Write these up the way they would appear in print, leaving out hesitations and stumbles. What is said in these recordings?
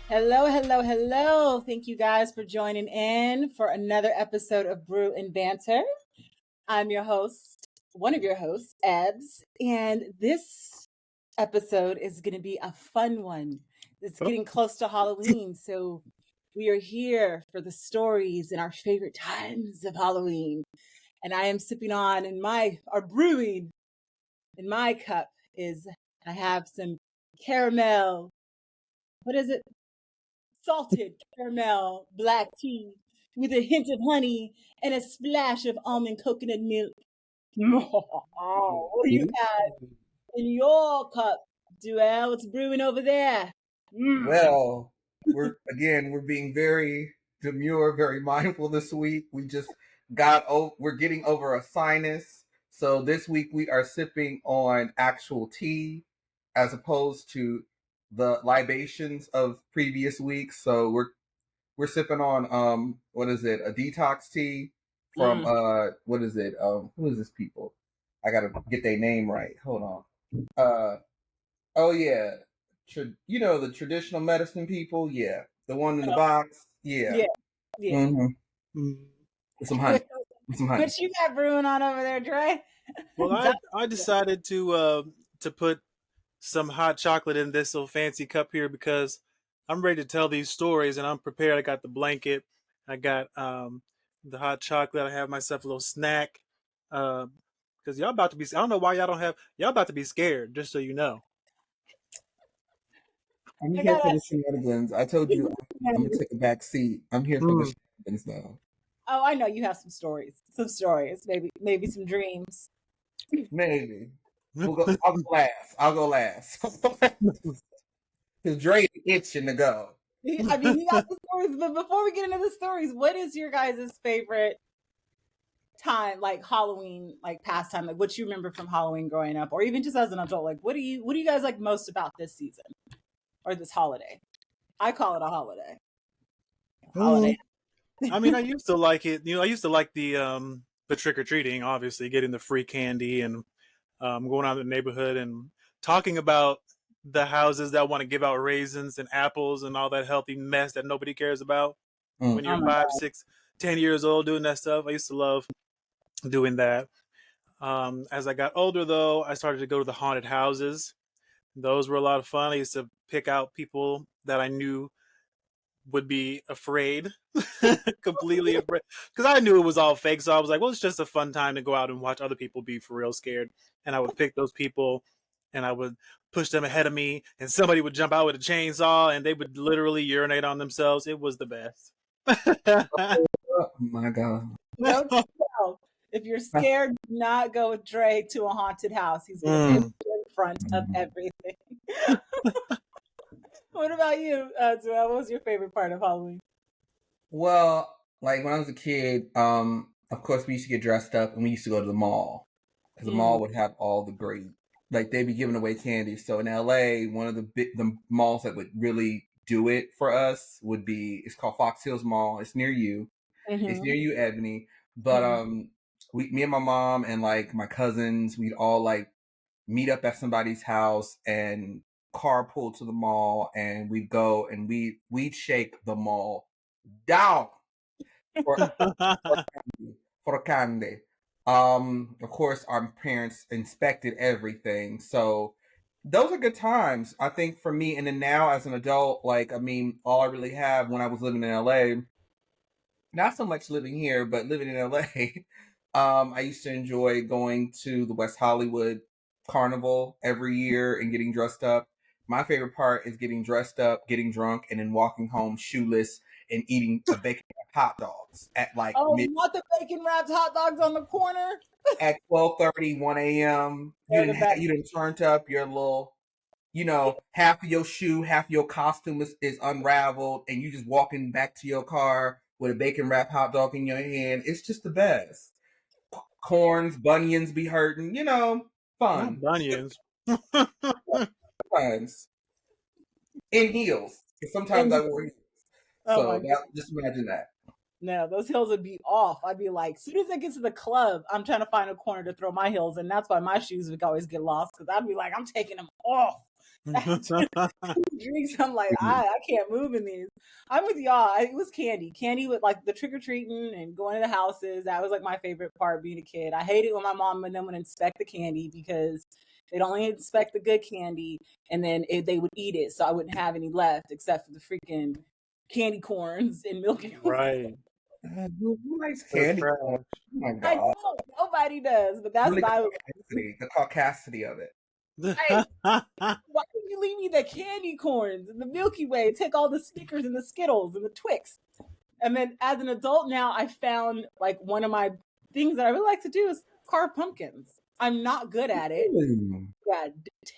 Hello, hello, hello. Thank you guys for joining in for another episode of Brew and Banter. I'm your host, one of your hosts, Ebs, and this episode is going to be a fun one. It's getting close to Halloween, so we are here for the stories and our favorite times of Halloween. And I am sipping on brewing in my cup I have some caramel. What is it? Salted caramel black tea with a hint of honey and a splash of almond coconut milk. What do you have in your cup, Duel? What's brewing over there? Well, we're being very demure, very mindful this week. We're getting over a sinus. So this week we are sipping on actual tea as opposed to the libations of previous weeks. So we're sipping on what is it? A detox tea from what is it? Who is this people? I gotta get their name right. Hold on. Oh yeah, the traditional medicine people. Yeah, the one in the box. Yeah. Yeah, yeah. Mm-hmm. With some honey. With some honey. What you got brewing on over there, Dre? Well, I decided to put some hot chocolate in this little fancy cup here because I'm ready to tell these stories and I'm prepared. I got the blanket, I got the hot chocolate. I have myself a little snack because y'all about to be. I don't know why y'all about to be scared. Just so you know. I'm I here got for the shenanigans. I told you I'm gonna take a back seat. I'm here for the shenanigans now. Oh, I know you have some stories. Some stories. Maybe some dreams. Maybe. I'll go last. I'll go last. Because Dre's itching to go. I mean, you got the stories, but before we get into the stories, what is your guys' favorite time, like Halloween, like pastime, like what you remember from Halloween growing up, or even just as an adult? Like, what do you guys like most about this season or this holiday? I call it a holiday. Holiday. I mean, I used to like it. I used to like the trick or treating. Obviously, getting the free candy and going out in the neighborhood and talking about the houses that want to give out raisins and apples and all that healthy mess that nobody cares about when Oh you're my 5, God. 6, 10 years old doing that stuff. I used to love doing that. As I got older, though, I started to go to the haunted houses. Those were a lot of fun. I used to pick out people that I knew would be afraid, completely afraid, because I knew it was all fake. So I was like, well, it's just a fun time to go out and watch other people be for real scared. And I would pick those people and I would push them ahead of me, and somebody would jump out with a chainsaw and they would literally urinate on themselves. It was the best. Oh my God. Note to self, if you're scared, do not go with Dre to a haunted house. He's gonna put you in front of everything. What about you, Joelle? What was your favorite part of Halloween? Well, like when I was a kid, of course we used to get dressed up and we used to go to the mall. Because the mall would have all the great, like they'd be giving away candy. So in LA, one of the malls that would really do it for us it's called Fox Hills Mall. It's near you. It's near you, Ebony. But me and my mom and like my cousins, we'd all like meet up at somebody's house and carpool to the mall, and we'd go and we'd shake the mall down for for candy. Of course, our parents inspected everything, so those are good times. I think for me, and then now as an adult, like I mean, all I really have when I was living in LA, not so much living here, but living in LA. I used to enjoy going to the West Hollywood Carnival every year and getting dressed up. My favorite part is getting dressed up, getting drunk, and then walking home shoeless and eating a bacon hot dogs at like Not the bacon wrapped hot dogs on the corner. at 12:30, 1 a.m. They're the best. You didn't turned up your little, half of your shoe, half of your costume is unraveled, and you just walking back to your car with a bacon wrap hot dog in your hand. It's just the best. Corns, bunions be hurting, fun. Not bunions. Sometimes in heels. 'Cause sometimes I wear heels. Oh my So God. just imagine that. No, those heels would be off. I'd be like, as soon as I get to the club, I'm trying to find a corner to throw my heels, and that's why my shoes would always get lost because I'd be like, I'm taking them off drinks. I'm like, I can't move in these. I'm with y'all. It was candy. Candy with like the trick or treating and going to the houses. That was like my favorite part being a kid. I hated when my mom and them would inspect the candy because they'd only inspect the good candy and then they would eat it. So I wouldn't have any left except for the freaking candy corns and milk. Right. Who likes So candy trash. corn? Oh my I god! know nobody does, but that's Really, what I was. the caucasity of it. Like, why did you leave me the candy corns and the Milky Way? Take all the Snickers and the Skittles and the Twix. And then as an adult now, I found like one of my things that I really like to do is carve pumpkins. I'm not good at it. Yeah,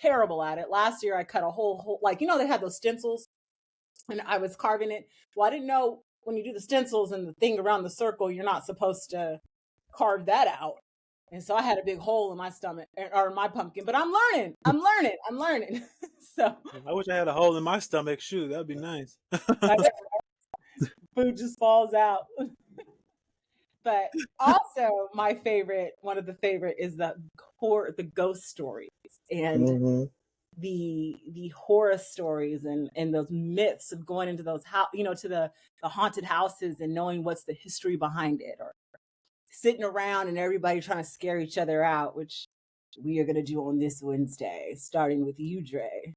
terrible at it. Last year I cut a whole like they had those stencils and I was carving it. Well, I didn't know when you do the stencils and the thing around the circle, you're not supposed to carve that out. And so I had a big hole in my stomach or my pumpkin, but I'm learning. So I wish I had a hole in my stomach. Shoot, that'd be nice. food just falls out. But also my favorite, one of the favorite is the ghost stories and the horror stories and those myths of going into those to the haunted houses and knowing what's the history behind it, or sitting around and everybody trying to scare each other out, which we are going to do on this Wednesday, starting with you, Dre.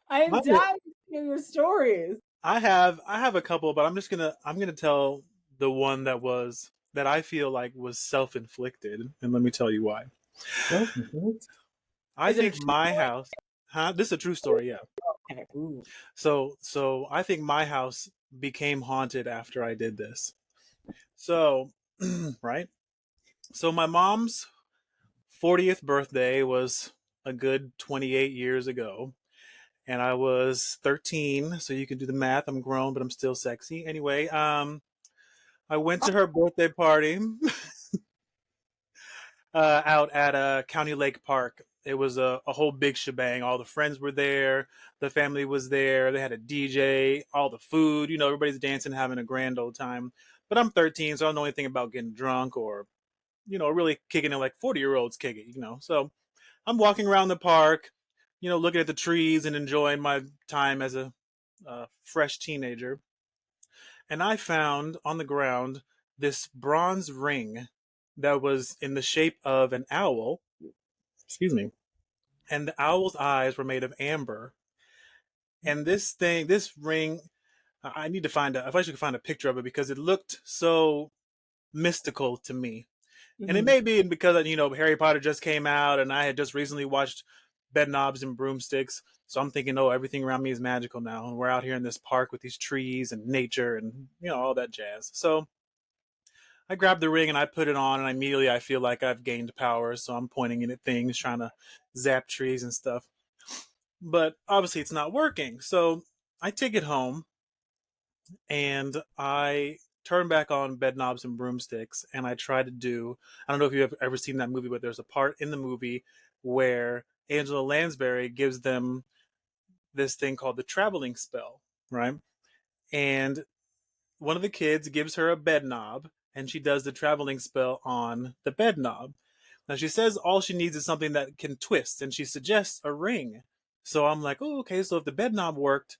I am dying to hear your stories. I have a couple, but I'm gonna tell the one that I feel like was self-inflicted, and let me tell you why. I Is it a think true my house, this is a true story, yeah. Okay. Ooh. So I think my house became haunted after I did this. So, right? So my mom's 40th birthday was a good 28 years ago, and I was 13, so you can do the math. I'm grown, but I'm still sexy. Anyway, I went to her birthday party out at County Lake Park. It was a whole big shebang. All the friends were there. The family was there. They had a DJ, all the food. Everybody's dancing, having a grand old time. But I'm 13, so I don't know anything about getting drunk or, really kicking it like 40-year-olds kick it. So I'm walking around the park, looking at the trees and enjoying my time as a fresh teenager. And I found on the ground this bronze ring that was in the shape of an owl. Excuse me. And the owl's eyes were made of amber. And this ring, I need to if I should find a picture of it because it looked so mystical to me. And it may be because Harry Potter just came out and I had just recently watched Bed Knobs and Broomsticks. So I'm thinking, oh, everything around me is magical now. And we're out here in this park with these trees and nature and all that jazz. So I grabbed the ring and I put it on, and immediately I feel like I've gained power. So I'm pointing it at things, trying to zap trees and stuff. But obviously it's not working. So I take it home and I turn back on Bed Knobs and Broomsticks, and I try to do. I don't know if you've ever seen that movie, but there's a part in the movie where Angela Lansbury gives them this thing called the traveling spell, right? And one of the kids gives her a bed knob, and she does the traveling spell on the bed knob. Now she says all she needs is something that can twist, and she suggests a ring. So I'm like, oh, okay, so if the bed knob worked,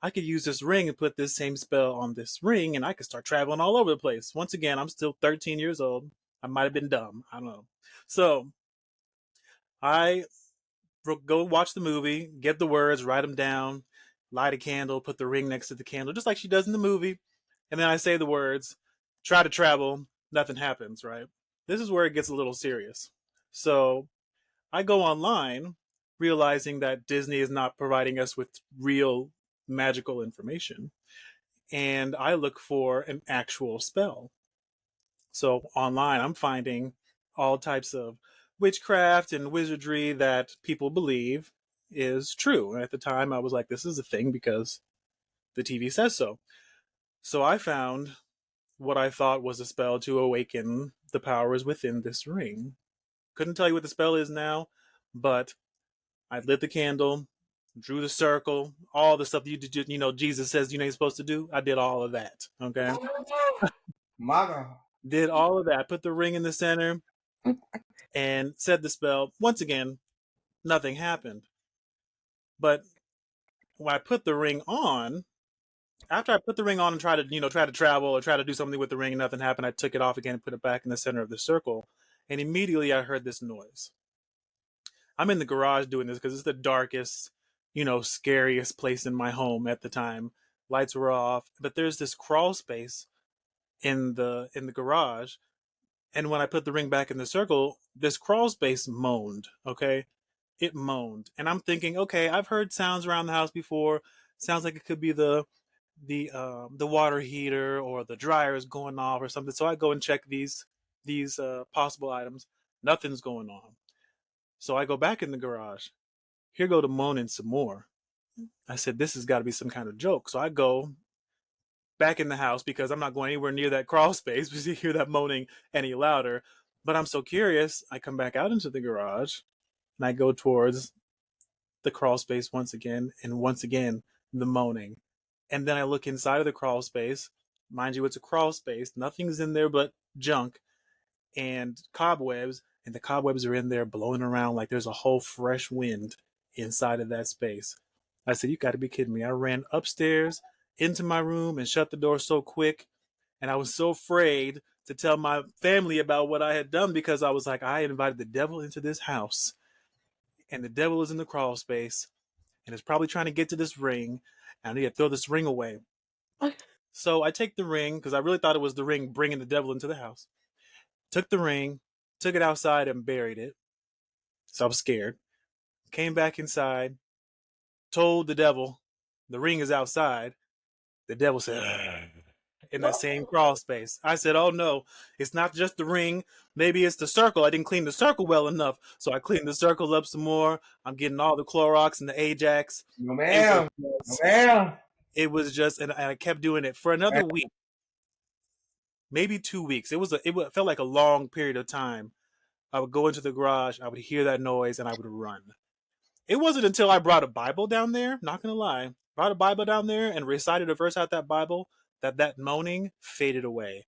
I could use this ring and put this same spell on this ring, and I could start traveling all over the place. Once again, I'm still 13 years old. I might have been dumb. I don't know. So I go watch the movie, get the words, write them down, light a candle, put the ring next to the candle, just like she does in the movie. And then I say the words, try to travel, nothing happens, right? This is where it gets a little serious. So I go online, realizing that Disney is not providing us with real magical information. And I look for an actual spell. So online, I'm finding all types of witchcraft and wizardry that people believe is true. And at the time, I was like, this is a thing because the TV says so. So I found what I thought was a spell to awaken the powers within this ring. Couldn't tell you what the spell is now, but I lit the candle, drew the circle, all the stuff Jesus says you're supposed to do. I did all of that. Okay. My God. Did all of that. Put the ring in the center and said the spell. Once again, Nothing happened. But when I put the ring on, after I put the ring on and try to travel or try to do something with the ring and nothing happened, I took it off again and put it back in the center of the circle. And immediately I heard this noise. I'm in the garage doing this because it's the darkest, scariest place in my home at the time. Lights were off, but there's this crawl space in the garage. And when I put the ring back in the circle, this crawl space moaned. Okay, it moaned, and I'm thinking, okay, I've heard sounds around the house before. Sounds like it could be the water heater or the dryer is going off or something. So I go and check these possible items. Nothing's going on. So I go back in the garage. Here go to moaning some more. I said, this has got to be some kind of joke. So I go back in the house because I'm not going anywhere near that crawl space because you hear that moaning any louder. But I'm so curious. I come back out into the garage and I go towards the crawl space once again, and once again, the moaning. And then I look inside of the crawl space. Mind you, it's a crawl space. Nothing's in there but junk and cobwebs, and the cobwebs are in there blowing around like there's a whole fresh wind inside of that space. I said, you got to be kidding me. I ran upstairs into my room and shut the door so quick. And I was so afraid to tell my family about what I had done because I was like, I invited the devil into this house. And the devil is in the crawl space and is probably trying to get to this ring. And I need to throw this ring away. So I take the ring because I really thought it was the ring bringing the devil into the house. Took the ring, took it outside and buried it. So I was scared. Came back inside, told the devil the ring is outside. The devil said, in that same crawl space. I said, oh no, it's not just the ring. Maybe it's the circle. I didn't clean the circle well enough. So I cleaned the circle up some more. I'm getting all the Clorox and the Ajax. No, ma'am. No, ma'am. It was just, and I kept doing it for another week, maybe 2 weeks. It felt like a long period of time. I would go into the garage, I would hear that noise, and I would run. It wasn't until I brought a Bible down there, not gonna lie, brought a Bible down there and recited a verse out that Bible that moaning faded away.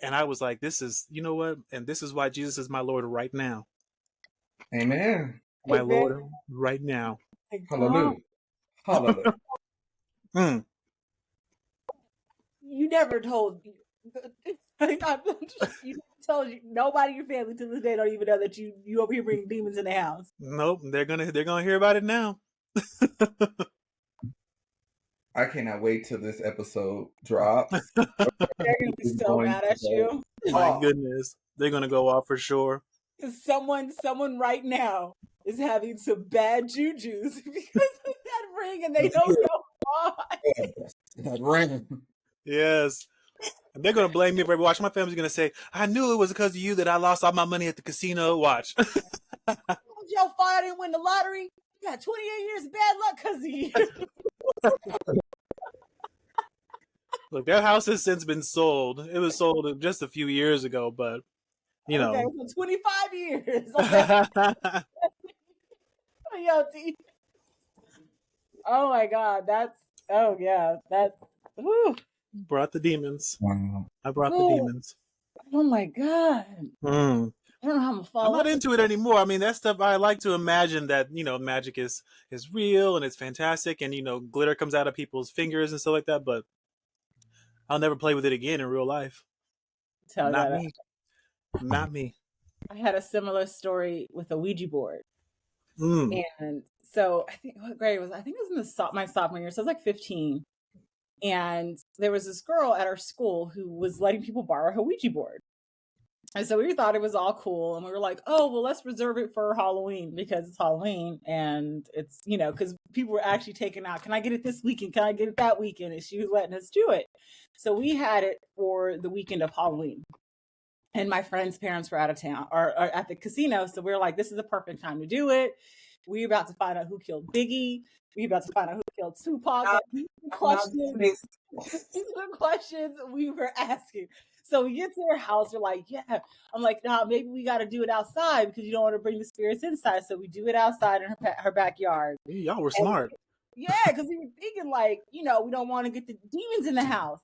And I was like, this is, you know what? And this is why Jesus is my Lord right now. Amen. My Lord right now. Hallelujah. Hallelujah. You never told you told you nobody in your family to this day don't even know that you over here bringing demons in the house. Nope, they're gonna hear about it now. I cannot wait till this episode drops. They're gonna be so mad at you. My goodness, they're gonna go off for sure. Someone right now is having some bad jujus because of that ring, and they don't know why. That ring. Yes. And they're gonna blame me for every watch. My family's gonna say, I knew it was because of you that I lost all my money at the casino. Watch. It was your fault I didn't win the lottery. You got 28 years of bad luck because of you. Look, their house has since been sold. It was sold just a few years ago, but you know. Okay, so 25 years. Oh my God, that's whew. Brought the demons. Wow. I brought the demons. Oh my God. I don't know how I'm gonna follow. I'm not into it anymore. I mean, that stuff, I like to imagine that, magic is real and it's fantastic and, glitter comes out of people's fingers and stuff like that, but I'll never play with it again in real life. Not me. Not me. I had a similar story with a Ouija board. And so I think, what grade was I think it was in my sophomore year. So I was like 15. And there was this girl at our school who was letting people borrow her Ouija board. And so we thought it was all cool. And we were like, oh, well, let's reserve it for Halloween because it's Halloween. And it's, because people were actually taking out, can I get it this weekend? Can I get it that weekend? And she was letting us do it. So we had it for the weekend of Halloween. And my friend's parents were out of town or at the casino. So we were like, this is the perfect time to do it. We're about to find out who killed Biggie. We're about to find out who killed Tupac. These are the questions we were asking. So we get to her house. We're like, yeah. I'm like, nah, maybe we got to do it outside because you don't want to bring the spirits inside. So we do it outside in her backyard. Y'all were smart. Yeah, because we were thinking like, we don't want to get the demons in the house.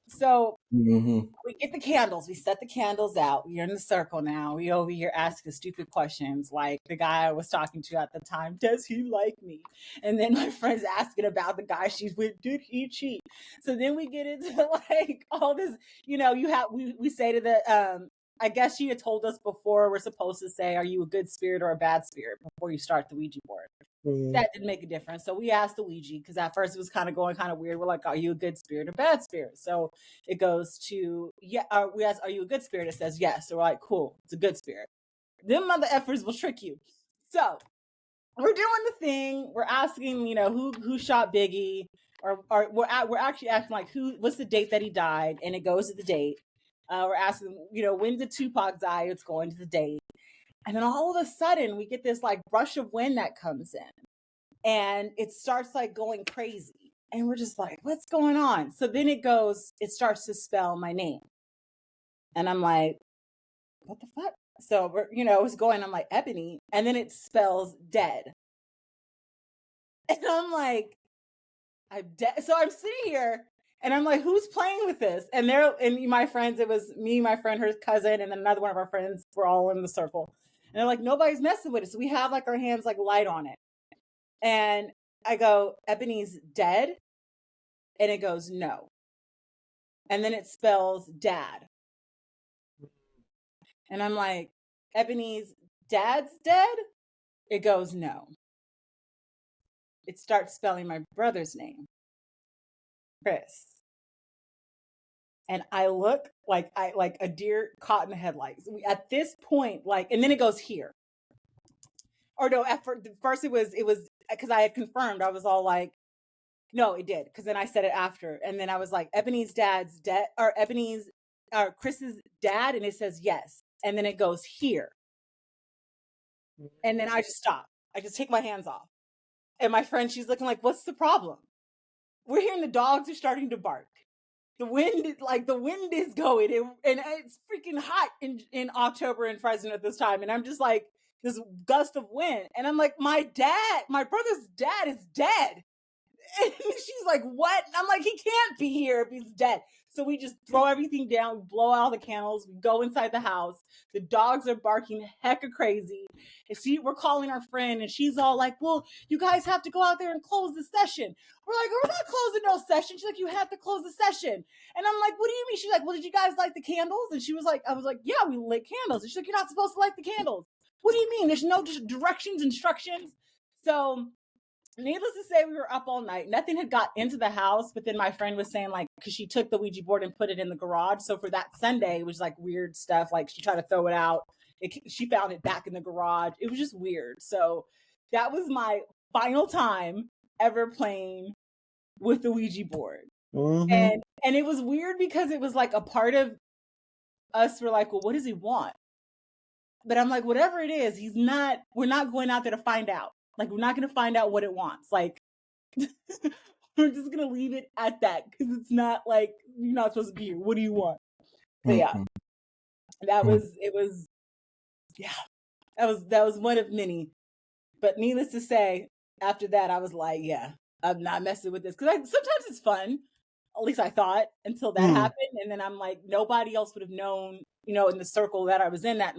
So Mm-hmm. we get the candles. We set the candles out. We're in the circle now. We over here asking stupid questions like the guy I was talking to at the time. Does he like me? And then my friend's asking about the guy she's with. Did he cheat? So then we get into like all this. We say to the. I guess she had told us before we're supposed to say, are you a good spirit or a bad spirit before you start the Ouija board? That didn't make a difference. So we asked the Ouija because at first it was kind of going kind of weird. We're like, are you a good spirit or bad spirit? So it goes to, yeah, we ask, are you a good spirit? It says yes. So we're like, cool, it's a good spirit. Them mother effers will trick you. So we're doing the thing. We're asking, who shot Biggie, or we're actually asking like what's the date that he died, and it goes to the date. We're asking, when did Tupac die? It's going to the date. And then all of a sudden we get this like rush of wind that comes in. And it starts like going crazy. And we're just like, what's going on? So then it starts to spell my name. And I'm like, what the fuck? So it's going, I'm like, Ebony. And then it spells dead. And I'm like, I'm dead. So I'm sitting here and I'm like, who's playing with this? And my friends, it was me, my friend, her cousin, and then another one of our friends were all in the circle. And they're like, nobody's messing with it. So we have like our hands like light on it. And I go, Ebony's dead? And it goes, no. And then it spells dad. And I'm like, Ebony's dad's dead? It goes, no. It starts spelling my brother's name, Chris. And I look like a deer caught in the headlights. At this point, and then it goes here. Or no, at first it was because I had confirmed. I was all like, no, it did. Because then I said it after. And then I was like, Ebony's dad's dead, or Chris's dad. And it says yes. And then it goes here. And then I just stop. I just take my hands off. And my friend, she's looking like, what's the problem? We're hearing the dogs are starting to bark. The wind is going, and it's freaking hot in October in Fresno at this time. And I'm just like, this gust of wind. And I'm like, my brother's dad is dead. And she's like, what? And I'm like, he can't be here if he's dead. So we just throw everything down, we blow out the candles, we go inside the house. The dogs are barking hecka crazy. And we're calling our friend, and she's all like, well, you guys have to go out there and close the session. We're like, we're not closing no session. She's like, you have to close the session. And I'm like, what do you mean? She's like, well, did you guys light the candles? And I was like, yeah, we lit candles. And she's like, you're not supposed to light the candles. What do you mean? There's no instructions. So needless to say, we were up all night. Nothing had got into the house, but then my friend was saying, like, because she took the Ouija board and put it in the garage. So for that Sunday, it was like weird stuff. Like she tried to throw it out. She found it back in the garage. It was just weird. So that was my final time ever playing with the Ouija board. Mm-hmm. And it was weird because it was like a part of us were like, well, what does he want? But I'm like, whatever it is, we're not going out there to find out. Like, we're not going to find out what it wants. Like, we're just going to leave it at that because it's not like, you're not supposed to be here. What do you want? But yeah, that was one of many. But needless to say, after that, I was like, yeah, I'm not messing with this. Because sometimes it's fun. At least I thought until that happened. And then I'm like, nobody else would have known, in the circle that I was in that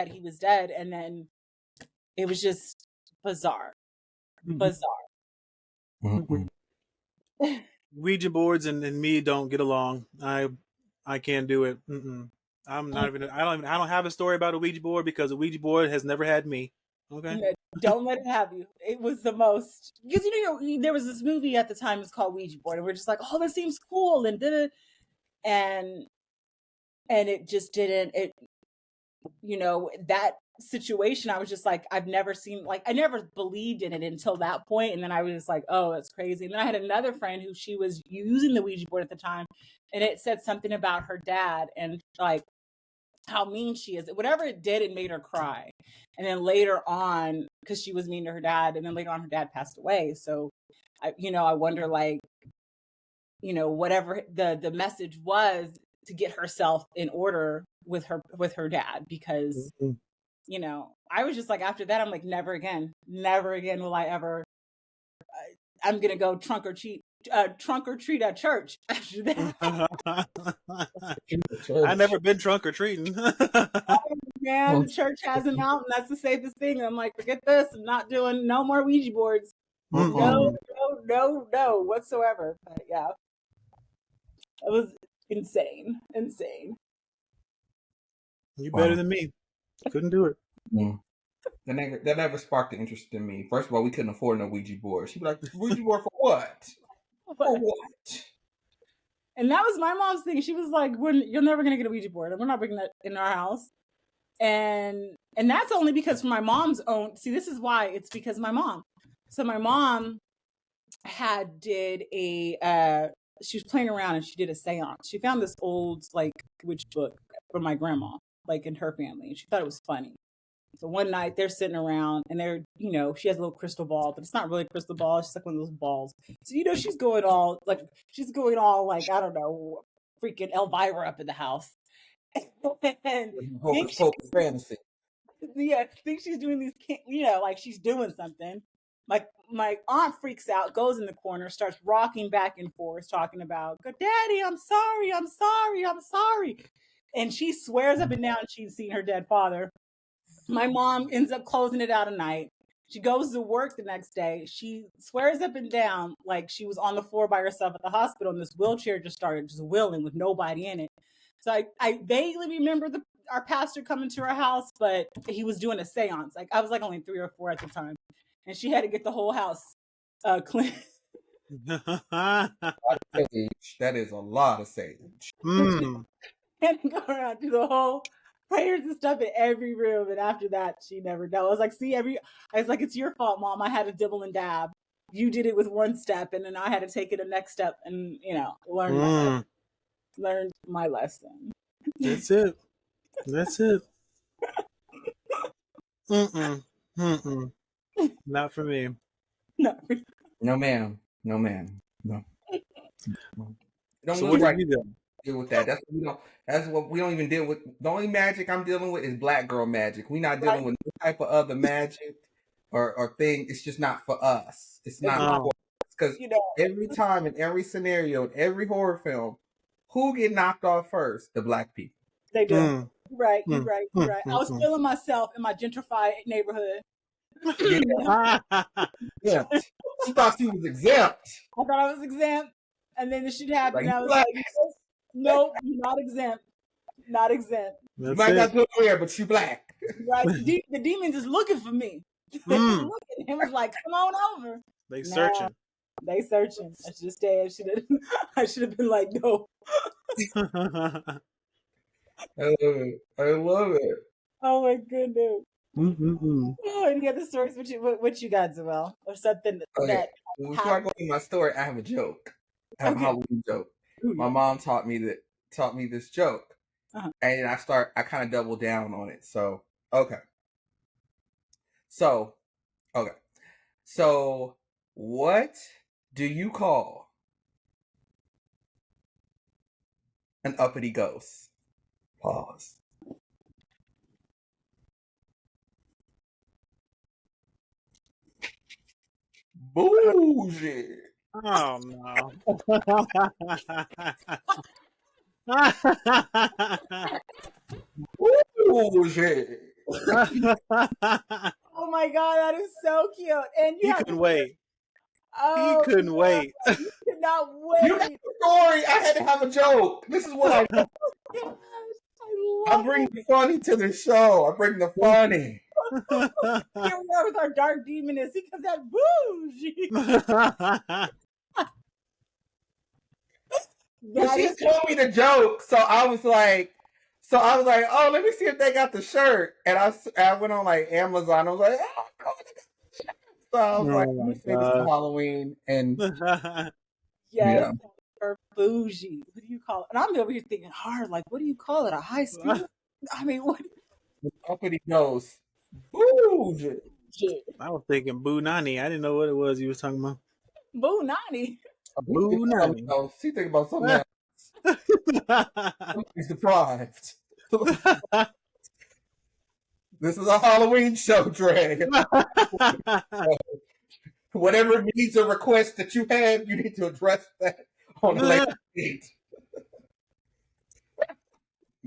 he was dead. And then it was just bizarre. Ouija boards and me don't get along. I can't do it. I'm not even. I don't have a story about a Ouija board because a Ouija board has never had me. Okay. Don't let it have you. It was the most, because there was this movie at the time. It's called Ouija board, and we're just like, oh, this seems cool, and it just didn't. It, that situation, I was just like, I've never seen, like, I never believed in it until that point. And then I was just like, oh, that's crazy. And then I had another friend who she was using the Ouija board at the time, and it said something about her dad and like how mean she is. Whatever it did, it made her cry. And then later on, because she was mean to her dad, and then later on her dad passed away. So I wonder, like, whatever the message was to get herself in order with her dad, because I was just like, after that, I'm like, never again will I ever, I'm gonna go trunk or treat trunk or treat at church after that. I never been trunk or treating. Man, the church has them out, and that's the safest thing. I'm like, forget this. I'm not doing no more Ouija boards. No whatsoever. But yeah, it was insane. You better than me. Couldn't do it. That never sparked the interest in me. First of all, we couldn't afford no Ouija board. She'd be like, Ouija board for what? For what? And that was my mom's thing. She was like, you're never going to get a Ouija board. And we're not bringing that in our house. And that's only because for my mom's own. See, this is why. It's because my mom. So my mom did a, she was playing around and she did a seance. She found this old, like, witch book from my grandma, like in her family. And she thought it was funny. So one night they're sitting around and they're, she has a little crystal ball, but it's not really a crystal ball. It's like one of those balls. So, she's going all like, I don't know, freaking Elvira up in the house. And Hocus Pocus fantasy. Yeah, think she's doing these, like she's doing something. My aunt freaks out, goes in the corner, starts rocking back and forth, talking about, Daddy, I'm sorry. And she swears up and down she's seen her dead father. My mom ends up closing it out at night. She goes to work the next day. She swears up and down like she was on the floor by herself at the hospital, and this wheelchair just started just wheeling with nobody in it. So I vaguely remember our pastor coming to our house, but he was doing a seance. Like I was like only 3 or 4 at the time, and she had to get the whole house clean. That is a lot of sage. And go around do the whole prayers and stuff in every room, and after that she never dealt. I was like, it's your fault, Mom. I had to dibble and dab. You did it with one step, and then I had to take it a next step and learn my lesson. That's it. Not for me. No, ma'am. No. Don't So move right. Deal with that. That's what we don't even deal with. The only magic I'm dealing with is black girl magic. We're not dealing with no type of other magic or thing. It's just not for us. It's not for us. Because every time in every scenario, in every horror film, who get knocked off first? The black people. They do. Right. I was feeling myself in my gentrified neighborhood. Yeah. She thought she was exempt. I thought I was exempt. And then the shit happened. I was like, nope, you're not exempt. You might not do it here, but you black. Right. The demons is looking for me. Looking. Him was like, come on over. They searching. I should have stayed. I should have been like, no. I love it. Oh my goodness. Oh, any other stories? What you got, Zoel? Or something that before I go into my story, I have a joke. I have a Halloween joke. My mom taught me this joke, and I kind of double down on it. So what do you call an uppity ghost? Pause. Bougie. Oh no. Bougie. Oh my God, that is so cute. And he couldn't wait. Oh, he couldn't wait. He could not wait. You have a story. I had to have a joke. This is what I do. I bring the funny to the show. I bring the funny. Here we are with our dark demoness. He comes out bougie. She told me the joke, so I was like, oh, let me see if they got the shirt. And I went on like Amazon. I was like, oh, so I was like, let me say this for Halloween. And yes, or bougie. What do you call it? And I'm over here thinking hard, like, what do you call it? A high speed? I mean, what? Uppity ghost. Bougie. I was thinking Boo Nani. I didn't know what it was you was talking about. Boo Nani. Boo Nani. She thinking about something else. She's deprived. This is a Halloween show, Dre. Whatever needs or requests that you have, you need to address that on a later date.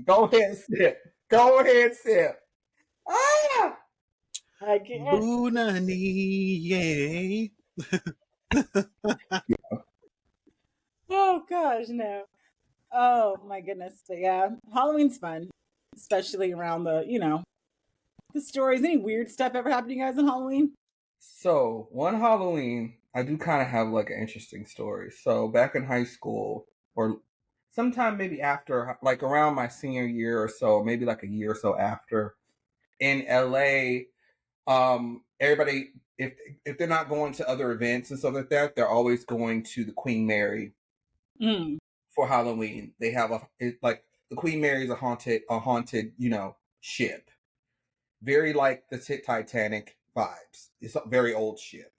Go ahead, sip. Go ahead, sip. Ah! I can't. Boonani, yay. Oh gosh, no. Oh my goodness. But yeah, Halloween's fun, especially around the stories. Any weird stuff ever happened to you guys on Halloween? So, one Halloween, I do kind of have like an interesting story. So, back in high school, or sometime maybe after, like around my senior year or so, maybe like a year or so after, in LA, everybody, if they're not going to other events and stuff like that, they're always going to the Queen Mary Mm. for Halloween. They have like the Queen Mary is a haunted, ship. Very like the Titanic vibes. It's a very old ship.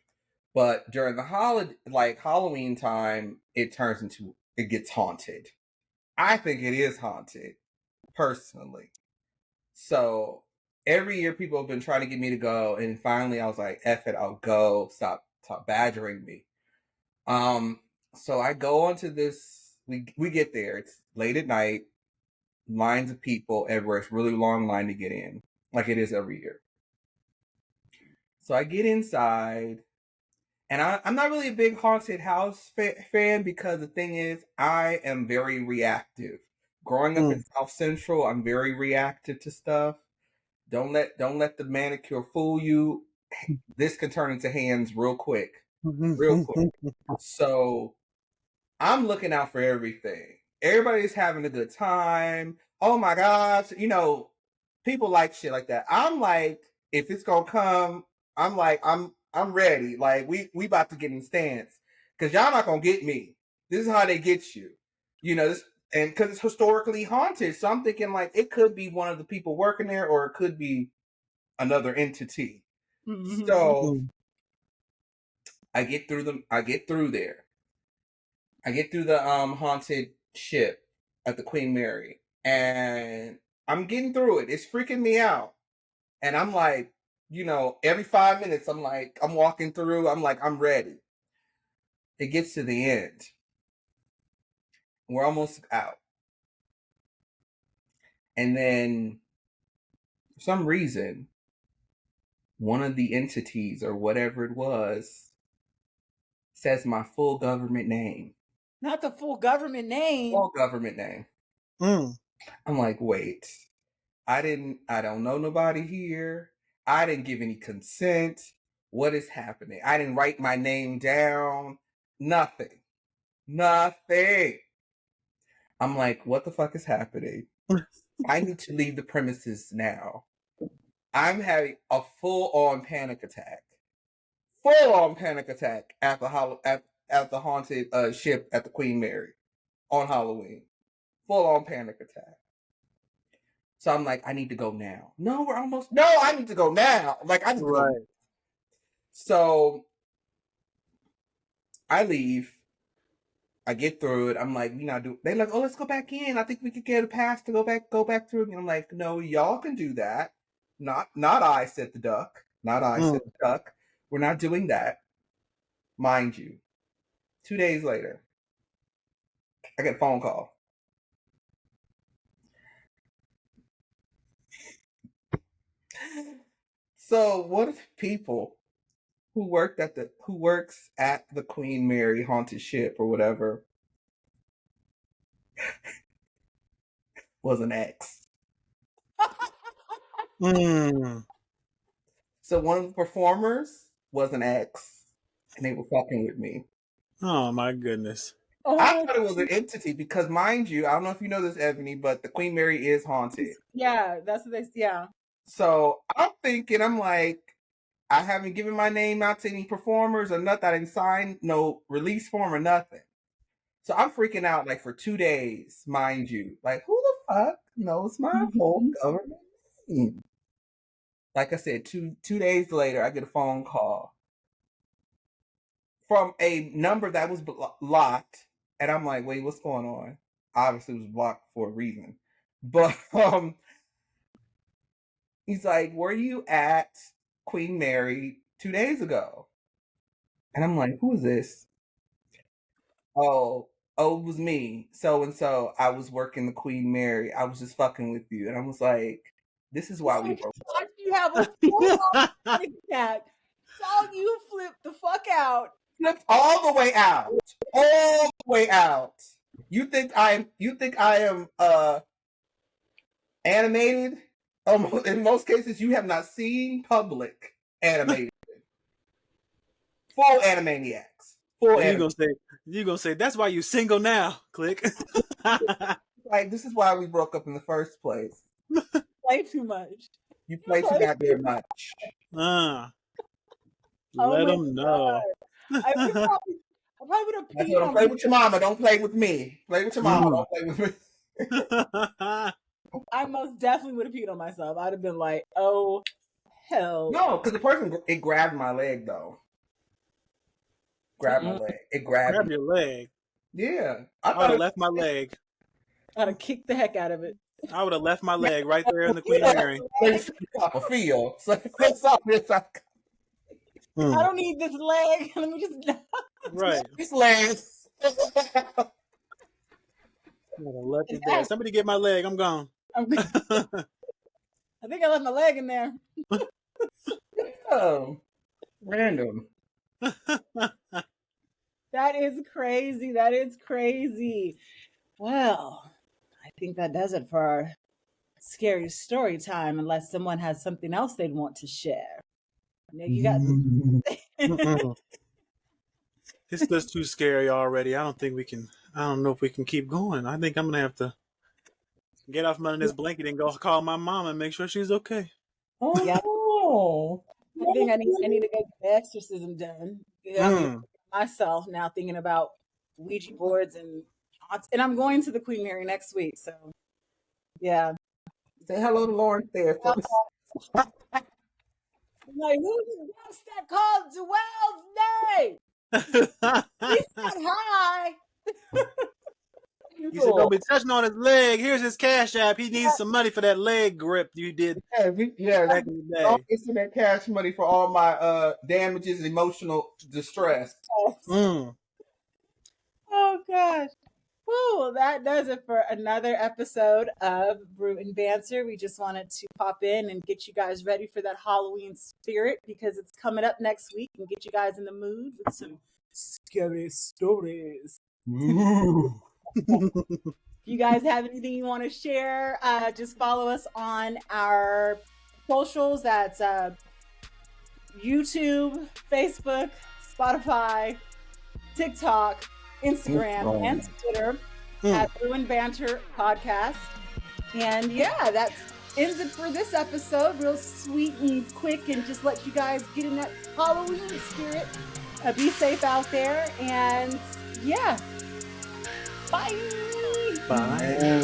But during the Halloween time, it gets haunted. I think it is haunted, personally. So every year people have been trying to get me to go, and finally I was like, F it, I'll go. Stop badgering me. So I go onto this, we get there, it's late at night, lines of people everywhere. It's a really long line to get in, like it is every year. So I get inside, and I'm not really a big haunted house fan because the thing is, I am very reactive. Growing up in South Central, I'm very reactive to stuff. Don't let the manicure fool you. This can turn into hands real quick, real quick. So I'm looking out for everything. Everybody's having a good time. Oh my gosh, people like shit like that. I'm like, if it's gonna come, I'm like, I'm ready. Like we about to get in stance because y'all not gonna get me. This is how they get you. This, and because it's historically haunted, so I'm thinking like it could be one of the people working there, or it could be another entity. So Mm. I get through them. I get through there. I get through the haunted ship at the Queen Mary, and I'm getting through it. It's freaking me out, and I'm like, every 5 minutes, I'm walking through. I'm like, I'm ready. It gets to the end. We're almost out, and then for some reason, one of the entities or whatever it was says my full government name. Not the full government name. Full government name. Mm. I'm like, wait. I don't know nobody here. I didn't give any consent. What is happening? I didn't write my name down. Nothing. Nothing. I'm like, what the fuck is happening? I need to leave the premises now. I'm having a full on panic attack. Full on panic attack at the haunted ship at the Queen Mary on Halloween. Full on panic attack. So I'm like, I need to go now. No, we're almost. No, I need to go now. Like, I need to go. Right. So I leave. I get through it. I'm like, they're like, oh, let's go back in. I think we could get a pass to go back through. And I'm like, no, y'all can do that. Not I, said the duck. Not I, said the duck. We're not doing that. Mind you, 2 days later, I get a phone call. So what if people who works at the Queen Mary haunted ship or whatever was an ex? Mm. So one of the performers was an ex, and they were fucking with me. Oh my goodness. I Oh, thought it was an entity because, mind you, I don't know if you know this, Ebony, but the Queen Mary is haunted. yeah, that's what yeah. So I'm like, I haven't given my name out to any performers or nothing. I didn't sign no release form or nothing. So I'm freaking out like for 2 days, mind you. Like, who the fuck knows my whole government name? Like I said, two days later, I get a phone call from a number that was blocked, and I'm like, wait, what's going on? Obviously, it was blocked for a reason. But he's like, were you at Queen Mary 2 days ago? And I'm like, who is this? Oh, it was me. So and so. I was working the Queen Mary. I was just fucking with you. And I was like, this is why we broke up. You have a full-on tic-tac. Saw you flip the fuck out. Flipped all the way out. All the way out. You think I am animated? In most cases, you have not seen public animated. Full Animaniacs. You gonna say that's why you single now? Click. Like, this is why we broke up in the first place. Play too much. You play too goddamn much. Let them know. I probably would have peed on play with your mama. Don't play with me. Play with your mama. Don't play with me. I most definitely would have peed on myself. I'd have been like, oh, hell. No, because the person, it grabbed my leg, though. Grabbed my leg. It grabbed your leg. Yeah. I would have left my leg. I'd have kicked the heck out of it. I would have left my leg right there in the Queen Mary. A feel. So that's all this. I don't need this leg. Let me just. Right. This leg. Left it there. Somebody get my leg. I'm gone. I think I left my leg in there. Oh, random. That is crazy. That is crazy. Well, I think that does it for our scary story time, unless someone has something else they'd want to share. You got. It's just too scary already. I don't know if we can keep going. I think I'm gonna have to get off under this blanket and go call my mom and make sure she's okay. Oh, yeah. I think I need to get the exorcism done. Myself now thinking about Ouija boards and I'm going to the Queen Mary next week. So yeah. Say hello to Lauren there. I'm like, what's that called? Joelle's name. He's not high. He said, don't be touching on his leg. Here's his cash app. He needs some money for that leg grip you did. Yeah. Back in the day. I'll get some that cash money for all my damages and emotional distress. Oh gosh. Well, that does it for another episode of Brew and Banter. We just wanted to pop in and get you guys ready for that Halloween spirit because it's coming up next week and get you guys in the mood with some scary stories. If you guys have anything you want to share, just follow us on our socials. That's YouTube, Facebook, Spotify, TikTok, Instagram, and Twitter at Brew and Banter Podcast. And yeah, that ends it for this episode. Real sweet and quick, and just let you guys get in that Halloween spirit. Be safe out there, and yeah. Bye. Bye.